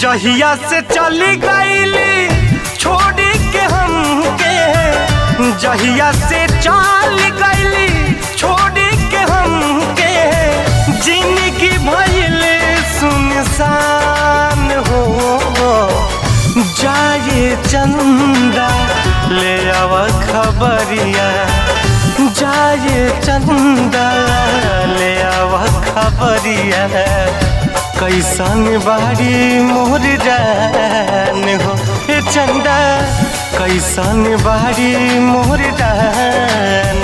जहिया से चली गईली छोड़ के हमके, जहिया से चल गईली छोड़ के हमके, जिंदगी भइल सुनसान हो। जाए चंदा ले आव खबरिया, जाए चंदा ले आव खबरिया, कैसन बाड़ी मोर जान हो। ए चंदा कैसन बाड़ी मोर जान